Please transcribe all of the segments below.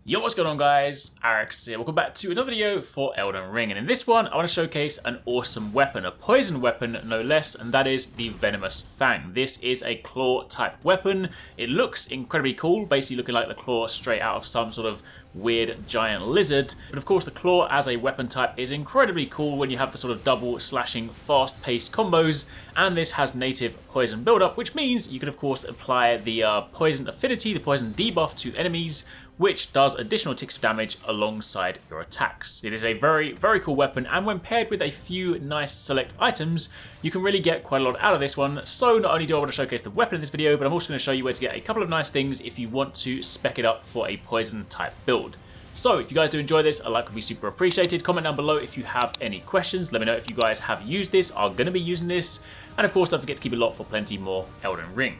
Yo, what's going on guys? HyperX here. Welcome back to another video for Elden Ring, and in this one I want to showcase an awesome weapon, a poison weapon no less, and that is the Venomous Fang. This is a claw type weapon. It looks incredibly cool, basically looking like the claw straight out of some sort of weird giant lizard. But of course the claw as a weapon type is incredibly cool when you have the sort of double slashing fast paced combos, and this has native poison buildup, which means you can of course apply the poison affinity, the poison debuff to enemies, which does additional ticks of damage alongside your attacks. It is a very cool weapon, and when paired with a few nice select items, you can really get quite a lot out of this one. So not only do I want to showcase the weapon in this video, but I'm also going to show you where to get a couple of nice things if you want to spec it up for a poison type build. So if you guys do enjoy this, a like would be super appreciated. Comment down below if you have any questions. Let me know if you guys have used this, are going to be using this, and of course don't forget to keep it locked for plenty more Elden Ring.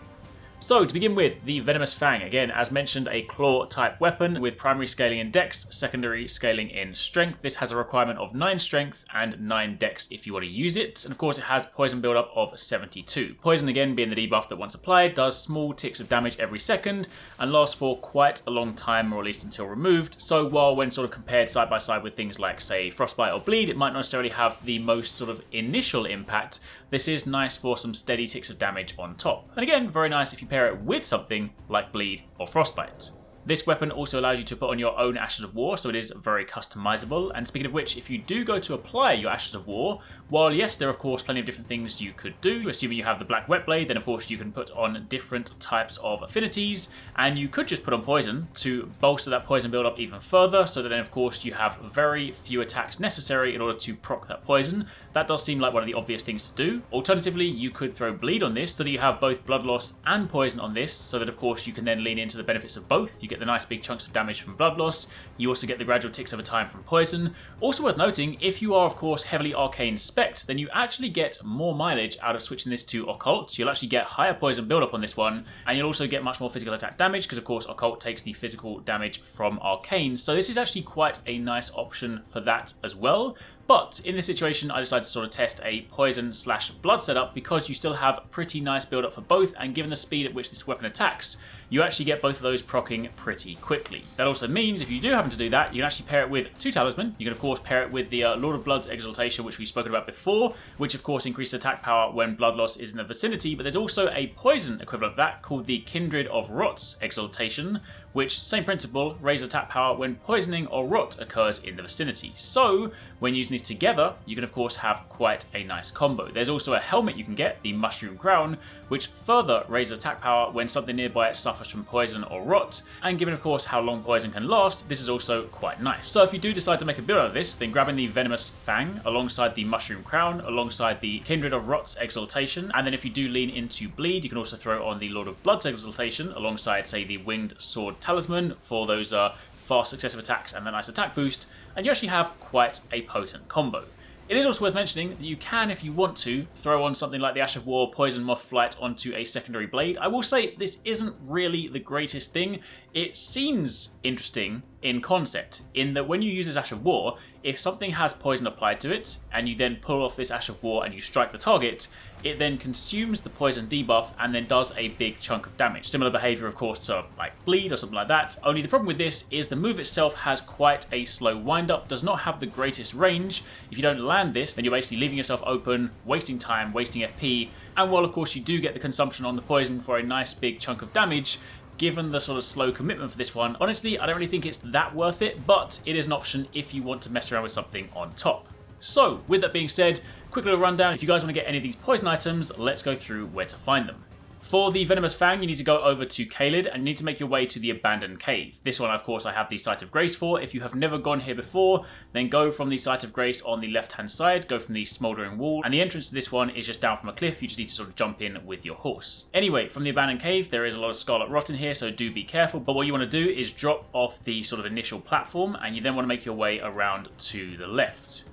So to begin with, the Venomous Fang, again as mentioned, a claw type weapon with primary scaling in dex, secondary scaling in strength. This has a requirement of 9 strength and 9 dex if you want to use it, and of course it has poison buildup of 72. Poison, again being the debuff that once applied does small ticks of damage every second and lasts for quite a long time, or at least until removed. So while when sort of compared side by side with things like say frostbite or bleed, it might not necessarily have the most sort of initial impact, this is nice for some steady ticks of damage on top. And again, very nice if you pair it with something like bleed or frostbite. This weapon also allows you to put on your own Ashes of War, so it is very customizable. And speaking of which, if you do go to apply your Ashes of War, while yes, there are of course plenty of different things you could do, assuming you have the Black Wet Blade, then of course you can put on different types of affinities, and you could just put on poison to bolster that poison build up even further, so that then of course you have very few attacks necessary in order to proc that poison. That does seem like one of the obvious things to do. Alternatively, you could throw bleed on this, so that you have both blood loss and poison on this, so that of course you can then lean into the benefits of both. You get the nice big chunks of damage from blood loss, you also get the gradual ticks over time from poison. Also worth noting, if you are of course heavily arcane spec'd, then you actually get more mileage out of switching this to occult. You'll actually get higher poison buildup on this one, and you'll also get much more physical attack damage, because of course occult takes the physical damage from arcane, so this is actually quite a nice option for that as well. But in this situation, I decided to sort of test a poison slash blood setup, because you still have pretty nice build up for both, and given the speed at which this weapon attacks, you actually get both of those proccing pretty quickly. That also means if you do happen to do that, you can actually pair it with 2 talisman. You can of course pair it with the Lord of Blood's Exaltation, which we've spoken about before, which of course increases attack power when blood loss is in the vicinity, but there's also a poison equivalent of that called the Kindred of Rot's Exaltation, which, same principle, raises attack power when poisoning or rot occurs in the vicinity. So when using these together, you can of course have quite a nice combo. There's also a helmet you can get, the Mushroom Crown, which further raises attack power when something nearby it suffers from poison or rot, and given of course how long poison can last, this is also quite nice. So if you do decide to make a build out of this, then grabbing the Venomous Fang alongside the Mushroom Crown, alongside the Kindred of Rot's Exaltation, and then if you do lean into bleed, you can also throw on the Lord of Blood's Exaltation alongside say the Winged Sword Talisman for those fast successive attacks and the nice attack boost, and you actually have quite a potent combo. It is also worth mentioning that you can, if you want to, throw on something like the Ash of War Poison Moth Flight onto a secondary blade. I will say this isn't really the greatest thing. It seems interesting in concept, in that when you use this Ash of War, if something has poison applied to it, and you then pull off this Ash of War and you strike the target, it then consumes the poison debuff and then does a big chunk of damage. Similar behaviour of course to like bleed or something like that, only the problem with this is the move itself has quite a slow wind up, does not have the greatest range. If you don't land this, then you're basically leaving yourself open, wasting time, wasting FP, and while of course you do get the consumption on the poison for a nice big chunk of damage, given the sort of slow commitment for this one, honestly I don't really think it's that worth it, but it is an option if you want to mess around with something on top. So with that being said, quick little rundown. If you guys want to get any of these poison items, let's go through where to find them. For the Venomous Fang, you need to go over to Caelid and you need to make your way to the Abandoned Cave. This one, of course, I have the Site of Grace for. If you have never gone here before, then go from the Site of Grace on the left-hand side, go from the Smouldering Wall, and the entrance to this one is just down from a cliff. You just need to sort of jump in with your horse. Anyway, from the Abandoned Cave, there is a lot of Scarlet Rot in here, so do be careful, but what you want to do is drop off the sort of initial platform, and you then want to make your way around to the left.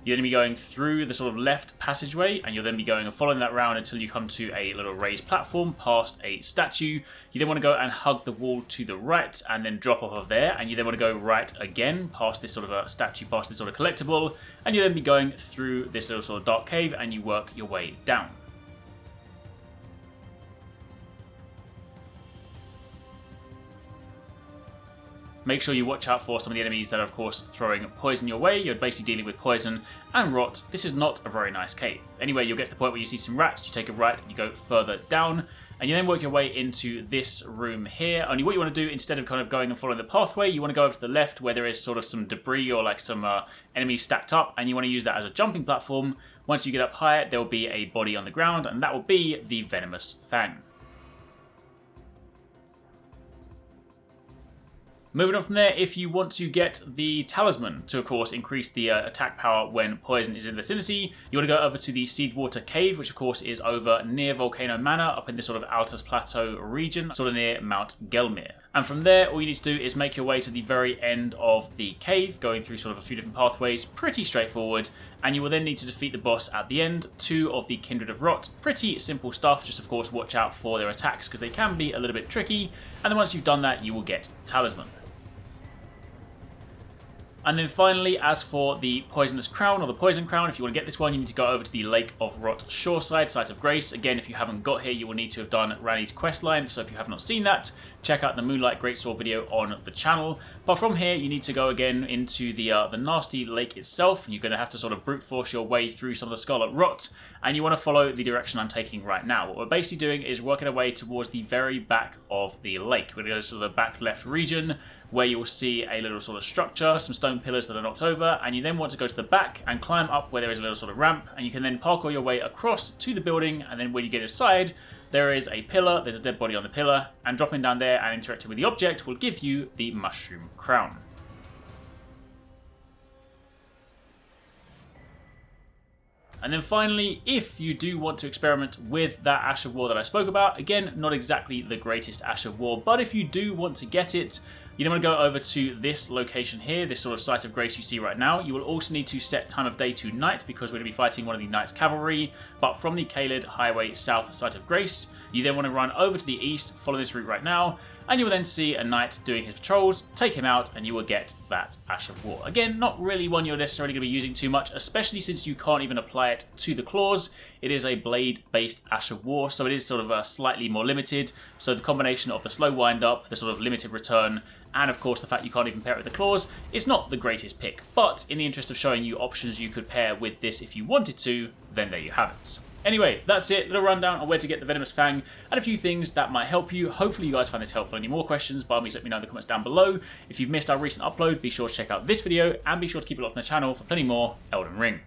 You're going to be going through the sort of left passageway, and you'll then be going and following that round until you come to a little raised platform past a statue. You then want to go and hug the wall to the right and then drop off of there, and you then want to go right again past this sort of a statue, past this sort of collectible, and you'll then be going through this little sort of dark cave and you work your way down. Make sure you watch out for some of the enemies that are of course throwing poison your way. You're basically dealing with poison and rot. This is not a very nice cave. Anyway, you'll get to the point where you see some rats, you take a right and you go further down, and you then work your way into this room here. Only what you want to do, instead of kind of going and following the pathway, you want to go over to the left where there is sort of some debris or like some enemies stacked up, and you want to use that as a jumping platform. Once you get up higher, there will be a body on the ground, and that will be the Venomous Fang. Moving on from there, if you want to get the talisman to, of course, increase the attack power when poison is in the vicinity, you want to go over to the Seedwater Cave, which of course is over near Volcano Manor, up in this sort of Altus Plateau region, sort of near Mount Gelmir. And from there, all you need to do is make your way to the very end of the cave, going through sort of a few different pathways, pretty straightforward, and you will then need to defeat the boss at the end, 2 of the Kindred of Rot. Pretty simple stuff, just of course watch out for their attacks because they can be a little bit tricky, and then once you've done that, you will get the talisman. And then finally, as for the Poisonous Crown, or the Poison Crown, if you want to get this one, you need to go over to the Lake of Rot Shoreside, Site of Grace. Again, if you haven't got here, you will need to have done Ranni's questline, so if you have not seen that, check out the Moonlight Greatsword video on the channel. But from here, you need to go again into the nasty lake itself, and you're going to have to sort of brute force your way through some of the Scarlet Rot, and you want to follow the direction I'm taking right now. What we're basically doing is working our way towards the very back of the lake. We're going to go to the back left region, where you will see a little sort of structure, some stone pillars that are knocked over, and you then want to go to the back and climb up where there is a little sort of ramp, and you can then parkour your way across to the building, and then when you get inside, there is a pillar, there's a dead body on the pillar, and dropping down there and interacting with the object will give you the Mushroom Crown. And then finally, if you do want to experiment with that Ash of War that I spoke about, again, not exactly the greatest Ash of War, but if you do want to get it, you then want to go over to this location here, this sort of Site of Grace you see right now. You will also need to set time of day to night because we're going to be fighting one of the Knights Cavalry, but from the Caelid Highway South Site of Grace, you then want to run over to the east, follow this route right now, and you will then see a knight doing his patrols, take him out, and you will get that Ash of War. Again, not really one you're necessarily going to be using too much, especially since you can't even apply it to the claws. It is a blade-based Ash of War, so it is sort of slightly more limited. So the combination of the slow wind-up, the sort of limited return, and of course the fact you can't even pair it with the claws, is not the greatest pick. But in the interest of showing you options you could pair with this if you wanted to, then there you have it. Anyway, that's it. A little rundown on where to get the Venomous Fang and a few things that might help you. Hopefully you guys find this helpful. Any more questions, by all means let me know in the comments down below. If you've missed our recent upload, be sure to check out this video and be sure to keep it locked on the channel for plenty more Elden Ring.